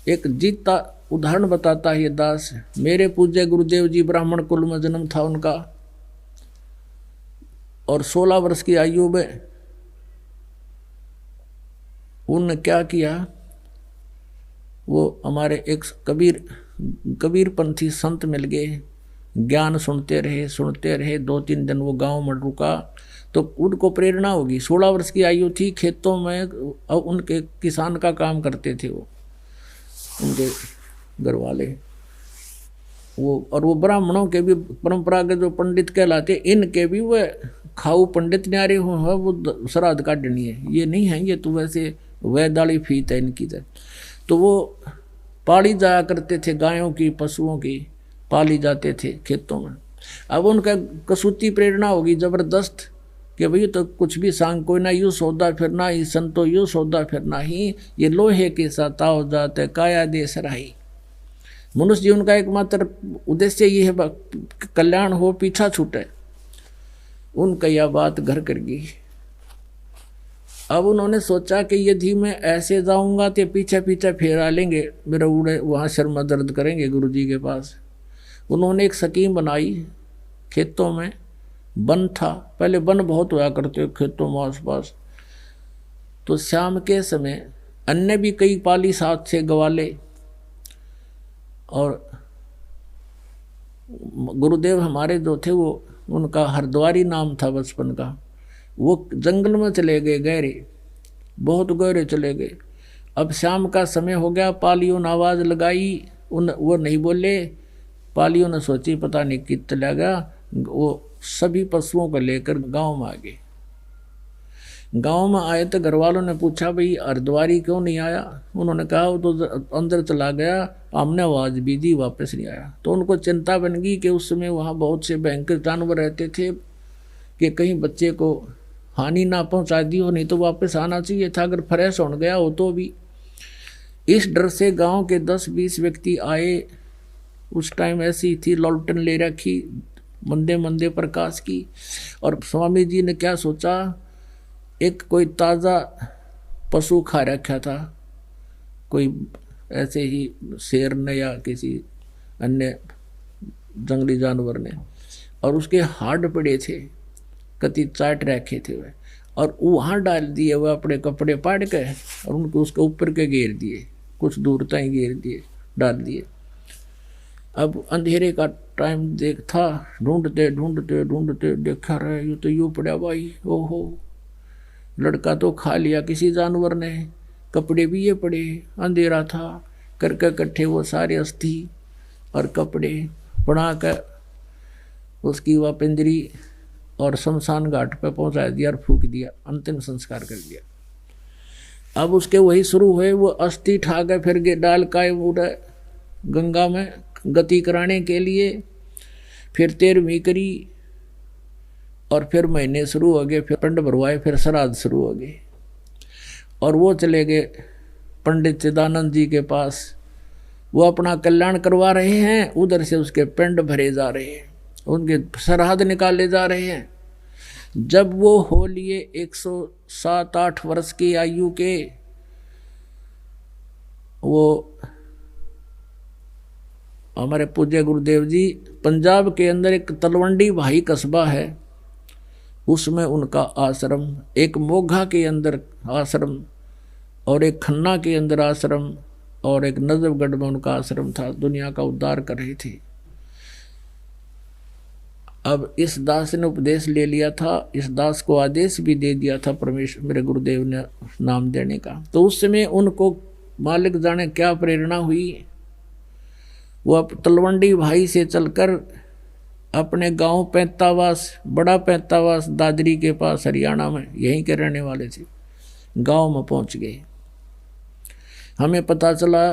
एक जीता उदाहरण बताता है ये दास। मेरे पूज्य गुरुदेव जी ब्राह्मण कुल में जन्म था उनका, और 16 वर्ष की आयु में उनने क्या किया, वो हमारे एक कबीरपंथी संत मिल गए, ज्ञान सुनते रहे। 2-3 दिन वो गांव में रुका तो उनको प्रेरणा होगी। 16 वर्ष की आयु थी, खेतों में उनके किसान का काम करते थे वो, उनके घर वाले वो। और वो ब्राह्मणों के भी परंपरा के जो पंडित कहलाते, इनके भी वह खाऊ पंडित न्यारे हो, वो श्राद्ध काटनी है, ये नहीं है, ये तो वैसे वैदाली फीत है इनकी। तो वो पाली जाया करते थे, गायों की पशुओं की पाली जाते थे खेतों में। अब उनका कसूती प्रेरणा होगी जबरदस्त कि भाई तो कुछ भी सांग कोई ना, यूँ सौदा फिरना ही संतो, यूँ सौदा फिरना ही, ये लोहे के साथ आओ जाते काया देश राही। मनुष्य जीवन का एकमात्र उद्देश्य ये है कल्याण हो, पीछा छूटे। उनका यह बात घर कर गई। अब उन्होंने सोचा कि यदि मैं ऐसे जाऊंगा तो पीछे पीछे फेरा लेंगे, मेरा उड़े वहाँ शर्मा दर्द करेंगे गुरु जी के पास। उन्होंने एक स्कीम बनाई। खेतों में वन था, पहले वन बहुत हुआ करते खेतों में आसपास, तो शाम के समय अन्य भी कई पाली साथ से गवाले, और गुरुदेव हमारे जो थे वो, उनका हरद्वारी नाम था बचपन का, वो जंगल में चले गए, गहरे, बहुत गहरे चले गए। अब शाम का समय हो गया, पालियों ने आवाज़ लगाई, वो नहीं बोले। पालियों ने सोची पता नहीं कित चला गया, वो सभी पशुओं को लेकर गांव में आ गए। गांव में आए तो घर वालों ने पूछा भाई हरद्वारी क्यों नहीं आया? उन्होंने कहा वो तो अंदर चला गया, हमने आवाज़ भी दी, वापस नहीं आया। तो उनको चिंता बन गई कि उस समय वहाँ बहुत से भयंकर जानवर रहते थे कि कहीं बच्चे को हानि ना पहुँचा दी हो, नहीं तो वापस आना चाहिए था अगर फ्रेश हो गया हो तो भी। इस डर से गांव के 10-20 व्यक्ति आए। उस टाइम ऐसी थी, लॉलटेन ले रखी मंदे मंदे प्रकाश की, और स्वामी जी ने क्या सोचा, एक कोई ताज़ा पशु खा रखा था, कोई ऐसे ही शेर ने या किसी अन्य जंगली जानवर ने, और उसके हाड पड़े थे, कति चाट रखे थे वह, और वहाँ डाल दिए वह अपने कपड़े पाड़ के, और उनको उसके ऊपर के घेर दिए, कुछ दूर तक घेर दिए, डाल दिए। अब अंधेरे का टाइम देखा, ढूंढते ढूंढते ढूंढते देखा रहे, यूँ तो यूँ पड़ा भाई, ओहो लड़का तो खा लिया किसी जानवर ने, कपड़े भी ये पड़े, अंधेरा था, करके इकट्ठे वो सारे अस्थि और कपड़े बना कर उसकी वह पिंजरी और शमशान घाट पर पहुंचा दिया और फूंक दिया, अंतिम संस्कार कर दिया। अब उसके वही शुरू हुए, वो अस्थि ठा के फिर डाल का उड़े गंगा में गति कराने के लिए, फिर 13वीं करी, और फिर महीने शुरू हो गए, फिर पिंड भरवाए, फिर श्राद्ध शुरू हो गए। और वो चले गए पंडित चिदानंद जी के पास, वो अपना कल्याण करवा रहे हैं, उधर से उसके पिंड भरे जा रहे हैं, उनके श्राद्ध निकाले जा रहे हैं। जब वो हो लिए 107-8 वर्ष की आयु के, वो हमारे पूज्य गुरुदेव जी, पंजाब के अंदर एक तलवंडी भाई कस्बा है, उसमें उनका आश्रम, एक मोघा के अंदर आश्रम, और एक खन्ना के अंदर आश्रम, और एक नजफगढ़ में उनका आश्रम था। दुनिया का उद्धार कर रहे थे। अब इस दास ने उपदेश ले लिया था, इस दास को आदेश भी दे दिया था परमेश्वर मेरे गुरुदेव ने नाम देने का। तो उस समय उनको मालिक जाने क्या प्रेरणा हुई, वो अब तलवंडी भाई से चलकर अपने गांव पैंतावास, बड़ा पैंतावास दादरी के पास हरियाणा में, यहीं के रहने वाले थे, गांव में पहुंच गए। हमें पता चला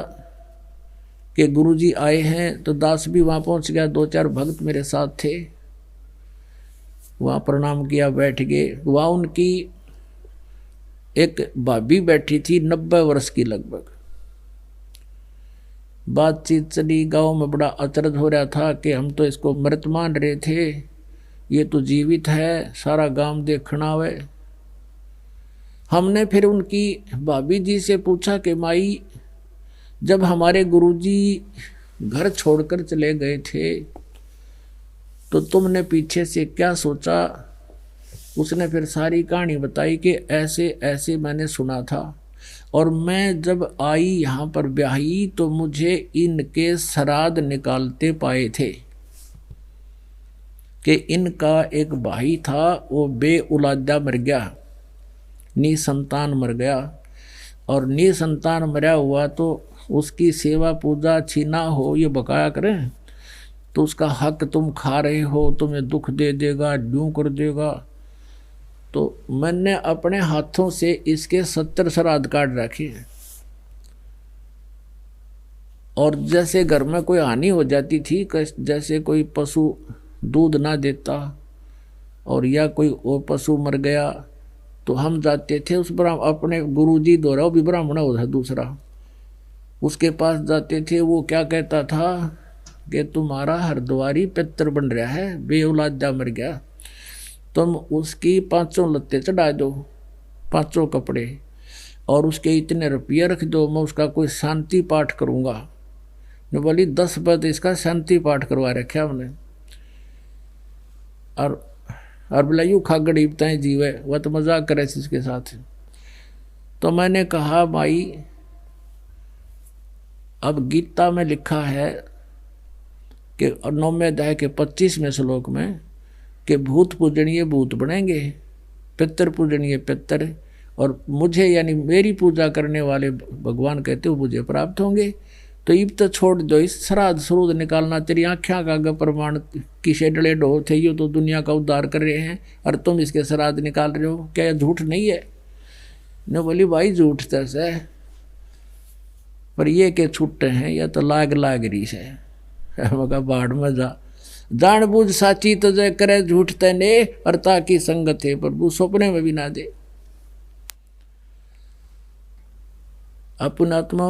कि गुरुजी आए हैं, तो दास भी वहाँ पहुंच गया। 2-4 भक्त मेरे साथ थे, वहाँ प्रणाम किया, बैठ गए। वहाँ उनकी एक भाभी बैठी थी, 90 वर्ष की लगभग। बातचीत चली, गांव में बड़ा अचरज हो रहा था कि हम तो इसको मृत मान रहे थे, ये तो जीवित है, सारा गांव देखना आवे। हमने फिर उनकी भाभी जी से पूछा कि माई जब हमारे गुरुजी घर छोड़कर चले गए थे तो तुमने पीछे से क्या सोचा? उसने फिर सारी कहानी बताई कि ऐसे ऐसे मैंने सुना था, और मैं जब आई यहाँ पर ब्याही तो मुझे इनके श्राद्ध निकालते पाए थे कि इनका एक भाई था, वो बेउलादा मर गया, निसंतान मर गया, और निसंतान मरा हुआ तो उसकी सेवा पूजा अच्छी ना हो ये बकाया करें तो उसका हक तुम खा रहे हो, तुम्हें दुख दे देगा, ड्यूं कर देगा। तो मैंने अपने हाथों से इसके 70 श्राद्ध काट रखे हैं, और जैसे घर में कोई हानि हो जाती थी, जैसे कोई पशु दूध ना देता और या कोई वो पशु मर गया, तो हम जाते थे उस अपने गुरुजी द्वारा, वो भी ब्राह्मण होता दूसरा, उसके पास जाते थे। वो क्या कहता था कि तुम्हारा हरद्वारी पितर बन रहा है, बेऔलादा मर गया, तुम उसकी 5 लत्ते चढ़ा दो, 5 कपड़े, और उसके इतने रुपये रख दो, मैं उसका कोई शांति पाठ करूँगा। ने बोली 10 पद इसका शांति पाठ करवा रखे हमने, और बोला यू खागड़ी बताएं जीवे, वह तो मजाक करे इसके साथ। तो मैंने कहा भाई अब गीता में लिखा है कि 9वें अध्याय के 25वें श्लोक में कि भूत पूजनीय भूत बनेंगे, पितर पूजनीय पितर, और मुझे यानी मेरी पूजा करने वाले भगवान कहते हो मुझे प्राप्त होंगे। तो इब तो छोड़ दो इस श्राद्ध श्रूद निकालना, तेरी आँख्या का अगर प्रमाण किसे डले डो थे, ये तो दुनिया का उद्धार कर रहे हैं और तुम इसके श्राद्ध निकाल रहे हो, क्या झूठ नहीं है? ने बोली भाई झूठ तस है, पर ये के छुट्टे हैं या तो लाग रही है। मगा बाढ़ में जा जान बूझ साची तो जय करे झूठ तने, और ताकि संगत है प्रभु सपने में भी ना दे। अपनात्मा,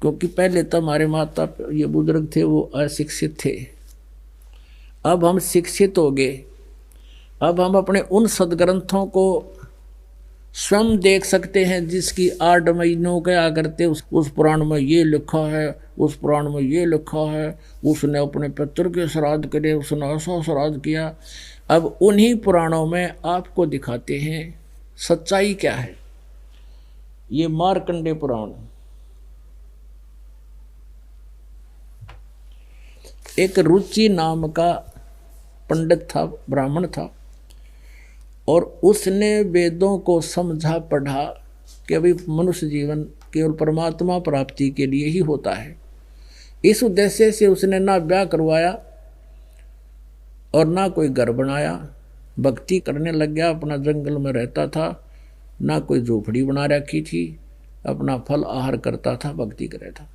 क्योंकि पहले तो हमारे माता ये बुजुर्ग थे वो अशिक्षित थे, अब हम शिक्षित हो गए। अब हम अपने उन सदग्रंथों को स्वयं देख सकते हैं जिसकी 8 महीनों के आकर उस पुराण में ये लिखा है, उस पुराण में ये लिखा है, उसने अपने पितर के श्राद्ध करे, उसने ऐसा श्राद्ध किया। अब उन्हीं पुराणों में आपको दिखाते हैं सच्चाई क्या है। ये मार्कंडेय पुराण, एक रुचि नाम का पंडित था, ब्राह्मण था, और उसने वेदों को समझा पढ़ा कि अभी मनुष्य जीवन केवल परमात्मा प्राप्ति के लिए ही होता है। इस उद्देश्य से उसने ना ब्याह करवाया और ना कोई घर बनाया, भक्ति करने लग गया, अपना जंगल में रहता था, ना कोई झोपड़ी बना रखी थी, अपना फल आहार करता था, भक्ति कर रहा था।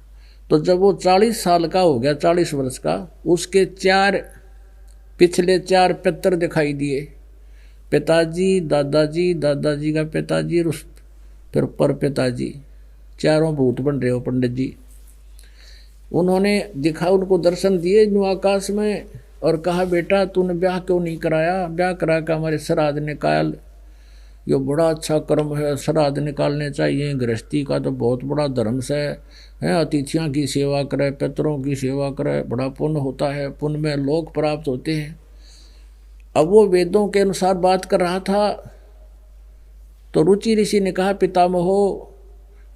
तो जब वो 40 साल का हो गया, 40 वर्ष का, उसके पिछले 4 पितर दिखाई दिए, पिताजी, दादाजी, दादाजी का पिताजी, फिर पर पिताजी, 4 भूत बन रहे हो पंडित जी। उन्होंने दिखा, उनको दर्शन दिए न्यू आकाश में, और कहा बेटा तूने ब्याह क्यों नहीं कराया? ब्याह करा कर हमारे श्राद्ध निकाल, ये बड़ा अच्छा कर्म है, श्राद्ध निकालने चाहिए, गृहस्थी का तो बहुत बड़ा धर्म से है, अतिथियों की सेवा करे, पितरों की सेवा करे, बड़ा पुण्य होता है, पुण्य में लोक प्राप्त होते हैं। अब वो वेदों के अनुसार बात कर रहा था, तो रुचि ऋषि ने कहा पितामहो,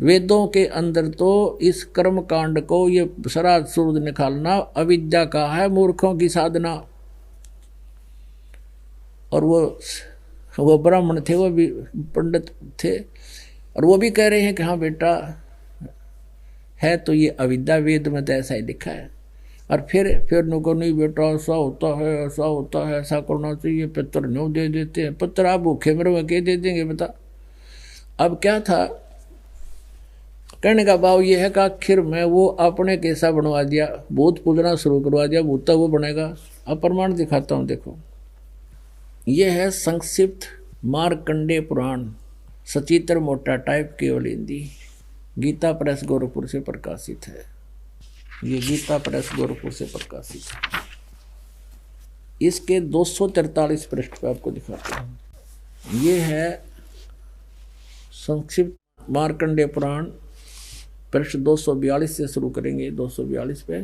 वेदों के अंदर तो इस कर्म कांड को, ये श्राद्ध श्रूद्ध निकालना अविद्या का है, मूर्खों की साधना। और वो ब्राह्मण थे, वो भी पंडित थे, और वो भी कह रहे हैं कि हाँ बेटा है तो ये अविद्या, वेद में तो ऐसा ही लिखा है। और फिर नुको नहीं बेटा ऐसा होता है, ऐसा होता है, ऐसा करना चाहिए, पितर न्यू दे देते हैं, पितर आप भूखे मरो के दे देंगे बता। अब क्या था कहने का भाव ये है कि आखिर में वो अपने कैसा बनवा दिया, भूत पूजना शुरू करवा दिया, भूत वो बनेगा। अब प्रमाण दिखाता हूँ, देखो ये है संक्षिप्त मार्कंडेय पुराण, सचित्र मोटा टाइप, केवल हिंदी, गीता प्रेस गोरखपुर से प्रकाशित है। ये गीता प्रेस गोरखपुर से प्रकाशित है। इसके 243 पृष्ठ पे आपको दिखाता हूँ। ये है संक्षिप्त मार्कंडेय पुराण पृष्ठ 242 से शुरू करेंगे, 242 पे।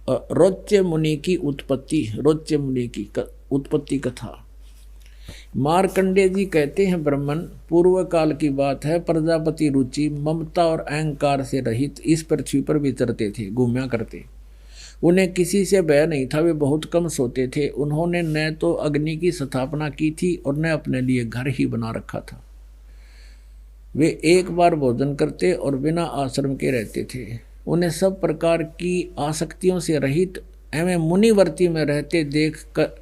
रोच्य मुनि की उत्पत्ति, रोच्य मुनि की उत्पत्ति कथा। मार्कंडेय जी कहते हैं, ब्राह्मण, पूर्व काल की बात है, प्रजापति रुचि ममता और अहंकार से रहित इस पृथ्वी पर विचरते थे, घूमया करते। उन्हें किसी से भय नहीं था, वे बहुत कम सोते थे। उन्होंने न तो अग्नि की स्थापना की थी और न अपने लिए घर ही बना रखा था। वे एक बार भोजन करते और बिना आश्रम के रहते थे। उन्हें सब प्रकार की आसक्तियों से रहित एवं मुनिवर्ती में रहते देख कर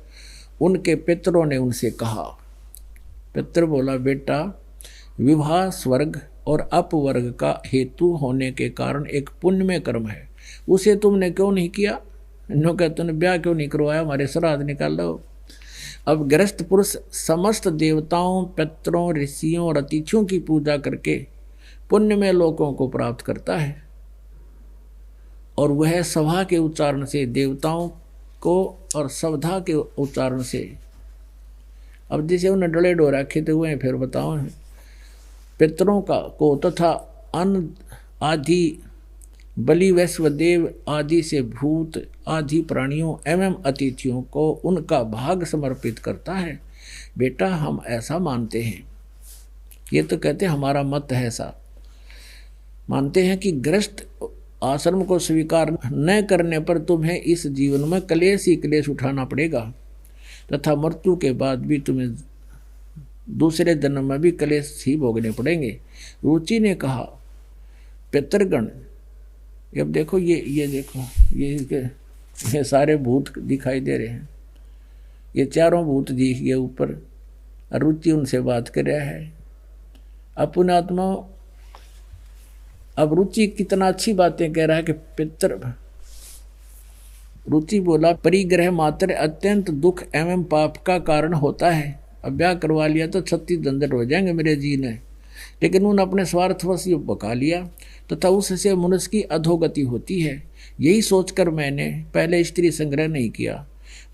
उनके पितरों ने उनसे कहा। पितर बोला, बेटा, विवाह स्वर्ग और अपवर्ग का हेतु होने के कारण एक पुण्यमय कर्म है, उसे तुमने क्यों नहीं किया? नो क्या तुमने ब्याह क्यों नहीं करवाया? हमारे श्राद्ध निकाल लो। अब गृहस्थ पुरुष समस्त देवताओं, पितरों, ऋषियों और अतिथियों की पूजा करके पुण्यमय लोकों को प्राप्त करता है, और वह सभा के उच्चारण से देवताओं को और सवधा के उच्चारण से। अब जैसे उन्हें डले डो रखे थे हुए, फिर बताओ, पितरों का को तथा अन्न आदि बलि वैश्वदेव आदि से भूत आदि प्राणियों एवं अतिथियों को उनका भाग समर्पित करता है। बेटा, हम ऐसा मानते हैं, ये तो कहते हमारा मत है ऐसा, मानते हैं कि गृहस्थ आश्रम को स्वीकार न करने पर तुम्हें इस जीवन में क्लेश ही क्लेश उठाना पड़ेगा तथा मृत्यु के बाद भी तुम्हें दूसरे जन्म में भी क्लेश ही भोगने पड़ेंगे। रुचि ने कहा, पितरगण, अब देखो ये देखो ये सारे भूत दिखाई दे रहे हैं, ये चारों भूत दिख गए ऊपर। रुचि उनसे बात कर रहा है। अपने आत्मा, अब रुचि कितना अच्छी बातें कह रहा है कि पितर। रुचि बोला, परिग्रह मात्र अत्यंत दुख एवं पाप का कारण होता है। अब ब्याह करवा लिया तो 36 झंझट हो जाएंगे मेरे जी ने, लेकिन उन्होंने अपने स्वार्थवश ये बका लिया तथा उससे मनुष्य की अधोगति होती है। यही सोचकर मैंने पहले स्त्री संग्रह नहीं किया।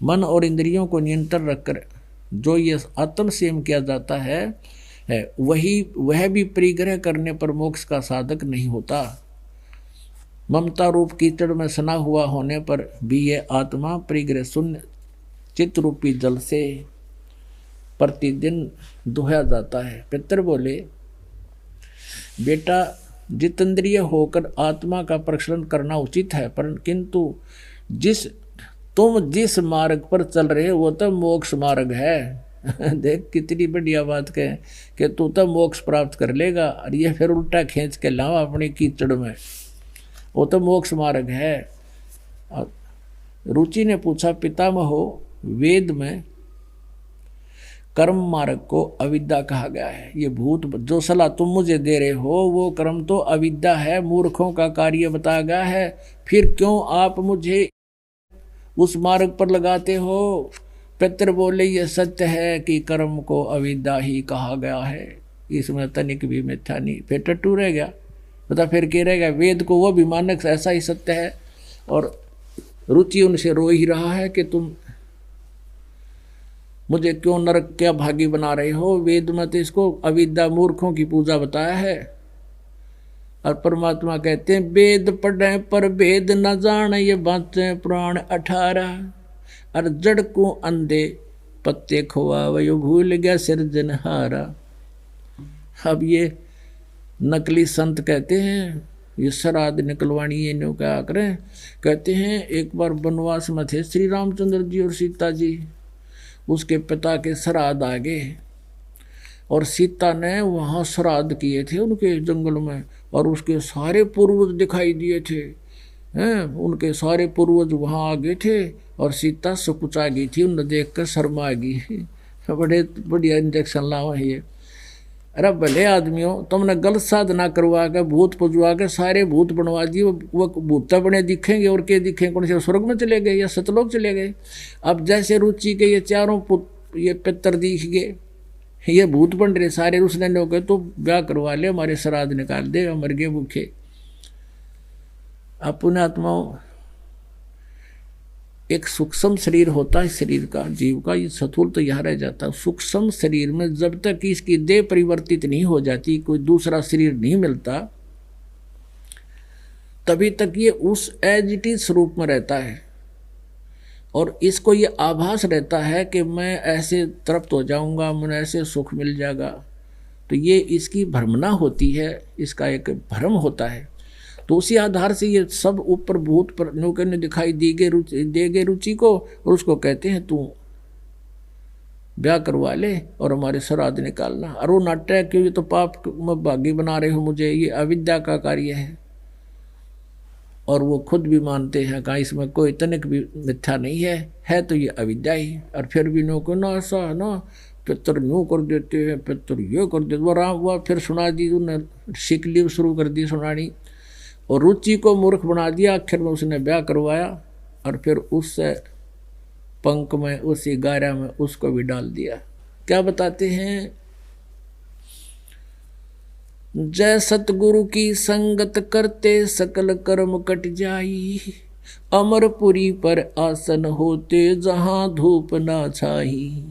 मन और इंद्रियों को नियंत्रण रखकर जो ये आत्म संयम किया जाता है वह भी परिग्रह करने पर मोक्ष का साधक नहीं होता। ममता रूप कीचड़ में सना हुआ होने पर भी यह आत्मा परिग्रह शून्य चित्त रूपी जल से प्रतिदिन दुहाया जाता है। पितर बोले, बेटा, जितेंद्रिय होकर आत्मा का प्रक्षालन करना उचित है, पर किंतु तुम जिस मार्ग पर चल रहे हो वो तो मोक्ष मार्ग है। देख कितनी बढ़िया बात कहे कि तू तो मोक्ष प्राप्त कर लेगा, और ये फिर उल्टा खींच के लाओ अपनी कीचड़ में, वो तो मोक्ष मार्ग है। रुचि ने पूछा, पितामहो, वेद में कर्म मार्ग को अविद्या कहा गया है। ये भूत जो सलाह तुम मुझे दे रहे हो वो कर्म तो अविद्या है, मूर्खों का कार्य बताया गया है। फिर क्यों आप मुझे उस मार्ग पर लगाते हो? पितर बोले, ये सत्य है कि कर्म को अविद्या ही कहा गया है, इसमें तनिक भी मिथ्या नहीं। फिर टट्टू रह गया, बता फिर क्या रहेगा? वेद को वो भी मानक ऐसा ही सत्य है। और रुचि उनसे रो ही रहा है कि तुम मुझे क्यों नरक क्या भागी बना रहे हो? वेद में तो इसको अविद्या मूर्खों की पूजा बताया है। और परमात्मा कहते हैं, वेद पढ़े पर भेद न जान, ये बातें पुराण 18। और जड़ को अंधे पत्ते खोआ, वो भूल गया सिरजनहारा। अब ये नकली संत कहते हैं, ये श्राद्ध निकलवानी है, नो क्या करें। कहते हैं एक बार वनवास में थे श्री रामचंद्र जी और सीता जी, उसके पिता के श्राद्ध आ गए और सीता ने वहाँ श्राद्ध किए थे उनके जंगल में, और उसके सारे पूर्वज दिखाई दिए थे हैं। उनके सारे पूर्वज वहाँ आ गए थे और सीता सुकुचा गई थी, उन्हें देख कर शर्मा गई। बड़े बढ़िया इंजेक्शन लावा है ये। अरे भले आदमियों, तुमने गलत साधना करवा के भूत पुजवा के सारे भूत बनवा दिए, वो भूत बने दिखेंगे और के दिखेंगे? कौन से स्वर्ग में चले गए या सतलोक चले गए? अब जैसे रुचि के ये चारों ये पितर दिख गए, ये भूत बन रहे सारे, उसने लोग कहे तो ब्याह करवा ले, हमारे श्राद्ध निकाल दे, मर गए भूखे। अपने आत्माओं, एक सूक्ष्म शरीर होता है शरीर का, जीव का, ये स्थूल तो यहाँ रह जाता है। सूक्ष्म शरीर में जब तक इसकी देह परिवर्तित नहीं हो जाती, कोई दूसरा शरीर नहीं मिलता, तभी तक ये उस एज इट इज स्वरूप में रहता है। और इसको ये आभास रहता है कि मैं ऐसे तृप्त हो जाऊंगा, मुझे ऐसे सुख मिल जाएगा। तो ये इसकी भ्रमणा होती है, इसका एक भ्रम होता है। तो उसी आधार से ये सब ऊपर भूत पर नौके ने दिखाई देगे रुचि को, और उसको कहते हैं तू ब्याह करवा ले और हमारे श्राद्ध निकालना। और वो नाट्य क्यों, ये तो पाप में भागी बना रहे हो मुझे, ये अविद्या का कार्य है। और वो खुद भी मानते हैं कहा इसमें कोई तनिक भी मिथ्या नहीं है तो ये अविद्या ही। और फिर भी नौको ना ऐसा है ना, पितर यूँ कर देते हैं, पितर ये कर देते, वो राम हुआ फिर सुना दी, उन्हें शिकली शुरू कर दी सुनानी, और रुचि को मूर्ख बना दिया। आखिर में उसने ब्याह करवाया और फिर उससे पंख में, उसी गारा में उसको भी डाल दिया। क्या बताते हैं, जय सतगुरु की संगत करते सकल कर्म कट जाई, अमरपुरी पर आसन होते जहां धूप ना छाई।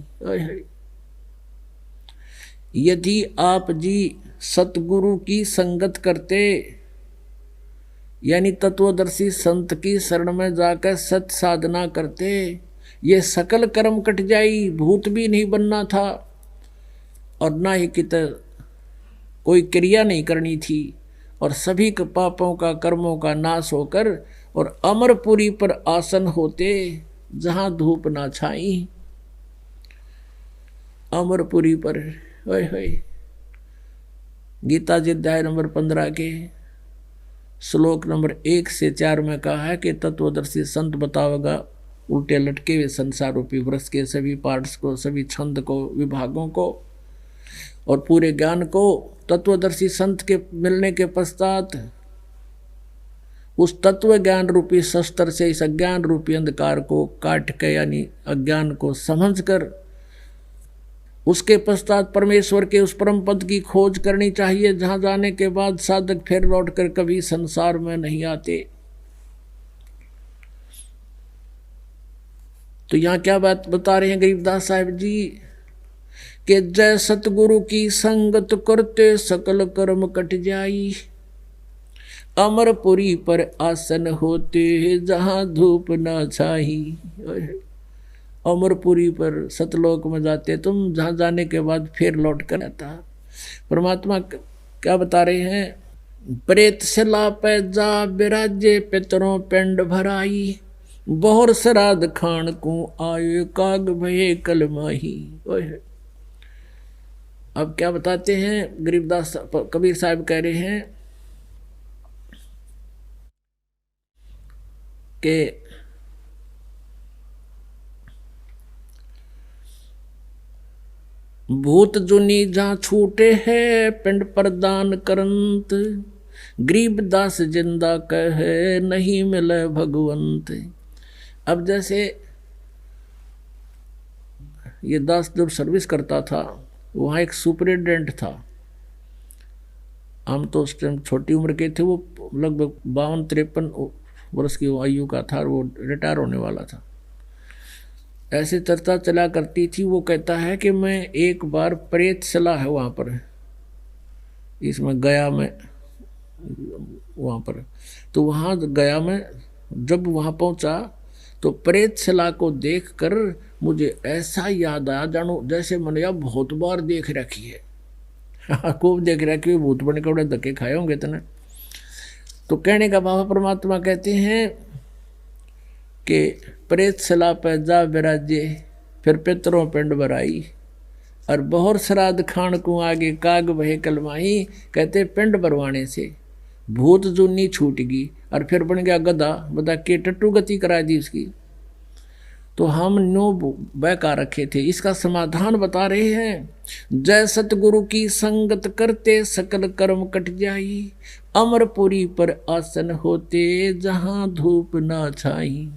यदि आप जी सतगुरु की संगत करते, यानी तत्वदर्शी संत की शरण में जाकर सत साधना करते, ये सकल कर्म कट जाई। भूत भी नहीं बनना था और ना ही कित कोई क्रिया नहीं करनी थी, और सभी के पापों का कर्मों का नाश होकर और अमरपुरी पर आसन होते जहां धूप ना छाई। अमरपुरी पर ओए होए, गीता जी अध्याय नंबर 15 के श्लोक नंबर 1 से 4 में कहा है कि तत्वदर्शी संत बतावेगा उल्टे लटके हुए संसार रूपी वृक्ष के सभी पार्ट्स को, सभी छंद को, विभागों को और पूरे ज्ञान को। तत्वदर्शी संत के मिलने के पश्चात उस तत्व ज्ञान रूपी शस्त्र से इस अज्ञान रूपी अंधकार को काट के, यानी अज्ञान को समझकर, उसके पश्चात परमेश्वर के उस परम पद की खोज करनी चाहिए, जहां जाने के बाद साधक फिर लौटकर कभी संसार में नहीं आते। तो यहाँ क्या बात बता रहे हैं गरीबदास साहिब जी कि जय सतगुरु की संगत करते सकल कर्म कट जाई, अमरपुरी पर आसन होते जहां धूप न छाई। अमरपुरी पर सतलोक में जाते तुम, जहाँ जाने के बाद फिर लौट कर आता। परमात्मा क्या बता रहे हैं, प्रेत सिला पे जा बिराजे पितरों पिंड भराई, बहुर श्राद्ध खान को आये काग भये कलमाही। अब क्या बताते हैं गरीबदास कबीर साहब कह रहे हैं कि भूत जुनी जहाँ छूटे है पिंड प्रदान करंत, गरीबदास जिंदा कहे नहीं मिले भगवंत। अब जैसे ये दास जब सर्विस करता था, वहाँ एक सुपरिटेंडेंट था। हम तो उस टाइम छोटी उम्र के थे, वो लगभग 52-53 वर्ष की आयु का था, वो रिटायर होने वाला था। ऐसे चर्चा चला करती थी। वो कहता है कि मैं एक बार प्रेतशाला है वहाँ पर, इसमें गया में, वहाँ पर, तो वहाँ गया में जब वहाँ पहुँचा तो प्रेतशाला को देखकर मुझे ऐसा याद आया जानो जैसे मैंने यार बहुत बार देख रखी है। खूब देख रखी है, भूत बने कपड़े धक्के खाए होंगे इतने। तो कहने का बाबा परमात्मा कहते हैं कि प्रेतशाला पे जा बिराजे फिर पितरों पिंड भराई, और बहुर श्राद्ध खान को आगे काग भये कलमाही। कहते पिंड भरवाने से भूत जुनी छूट गई और फिर बन गया गधा, बता के टट्टू गति करा दी उसकी। तो हम नो बहका रखे थे। इसका समाधान बता रहे हैं, जय सतगुरु की संगत करते सकल कर्म कट जाई, अमरपुरी पर आसन होते जहां धूप ना छाई।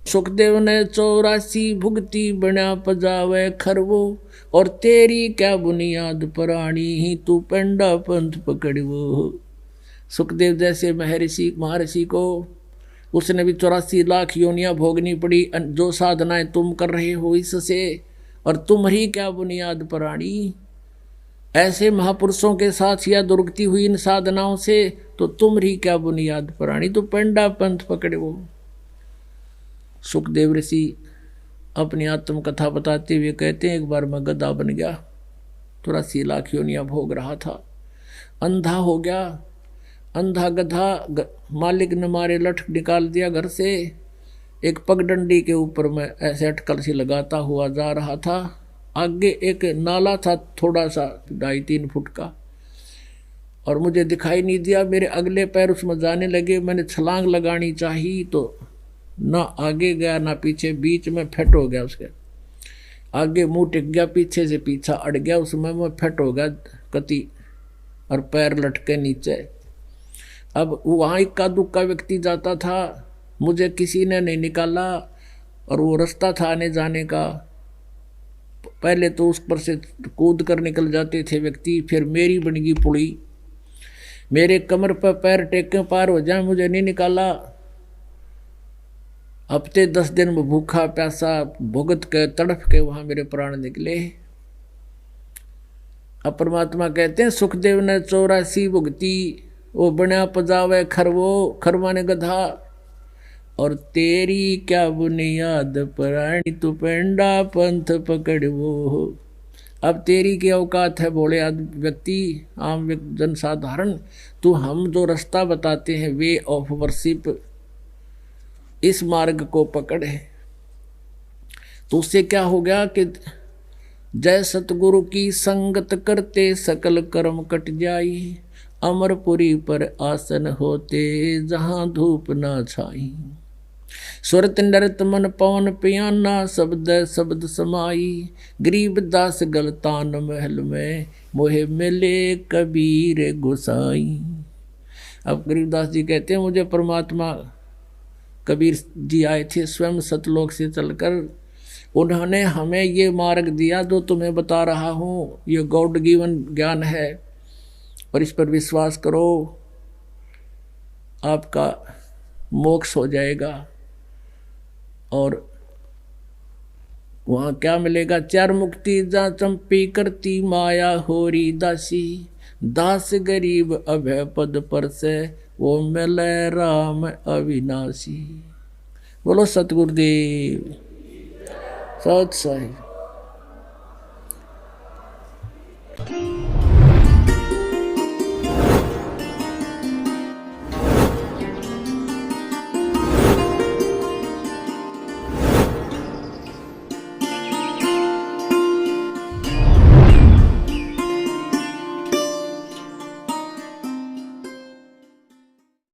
सुखदेव ने 84 भुगती बना पजावे खरवो, और तेरी क्या बुनियाद प्राणी ही तू पेंडा पंथ पकड़वो। सुखदेव जैसे महर्षि को उसने भी 84 लाख योनियां भोगनी पड़ी। जो साधनाएं तुम कर रहे हो इससे, और तुम्हारी क्या बुनियाद प्राणी। ऐसे महापुरुषों के साथ या दुर्गति हुई इन साधनाओं से, तो तुम्हारी क्या बुनियाद प्राणी। तो पेंडा पंथ पकड़े वो। सुखदेव ऋषि अपनी आत्मकथा बताते हुए कहते हैं, एक बार मैं गधा बन गया, 84 लाख योनियां भोग रहा था, अंधा हो गया। अंधा गधा मालिक ने मारे लठ निकाल दिया घर से। एक पगडंडी के ऊपर मैं ऐसे अटकल सी लगाता हुआ जा रहा था। आगे एक नाला था थोड़ा सा 2.5-3 फुट का, और मुझे दिखाई नहीं दिया। मेरे अगले पैर उसमें जाने लगे। मैंने छलांग लगानी चाहिए तो ना आगे गया ना पीछे, बीच में फट हो गया। उसके आगे मुंह टिक गया, पीछे से पीछा अड़ गया, उसमें मैं फट हो गया कति, और पैर लटके नीचे। अब वहाँ इक्का दुक्का व्यक्ति जाता था, मुझे किसी ने नहीं निकाला। और वो रास्ता था आने जाने का। पहले तो उस पर से कूद कर निकल जाते थे व्यक्ति, फिर मेरी बन गई पुली। मेरे कमर पर पैर टेक के पार हो जाए, मुझे नहीं निकाला। हफ्ते 10 दिन में भूखा प्यासा भुगत के तड़फ के वहाँ मेरे प्राण निकले। अब परमात्मा कहते हैं, सुखदेव ने 84 भुगती, वो बना पजावे खरवो, खरवा ने गधा। और तेरी क्या बुनियाद प्राणी, तू पेंडा पंथ पकड़ वो। अब तेरी क्या औकात है भोले व्यक्ति, आम जनसाधारण। तू हम जो रास्ता बताते हैं, वे ऑफ वर्शिप, इस मार्ग को पकड़ है। तो उससे क्या हो गया कि जय सतगुरु की संगत करते सकल कर्म कट जाई। अमरपुरी पर आसन होते जहां धूप ना छाई। सुरत नरत मन पवन पियाना, शब्द शब्द समाई। गरीब दास गलतान महल में, मोहे मिले कबीर गोसाई। अब गरीबदास जी कहते हैं, मुझे परमात्मा कबीर जी आए थे स्वयं सतलोक से चलकर। उन्होंने हमें ये मार्ग दिया जो तुम्हें बता रहा हूँ। ये गॉड गिवन ज्ञान है, और इस पर विश्वास करो, आपका मोक्ष हो जाएगा। और वहाँ क्या मिलेगा? 4 मुक्ति जा चंपी करती माया होरी दासी। दास गरीब अभय पद पर से, वो मिले राम अविनाशी। बोलो सतगुरुदेव सत साहिब।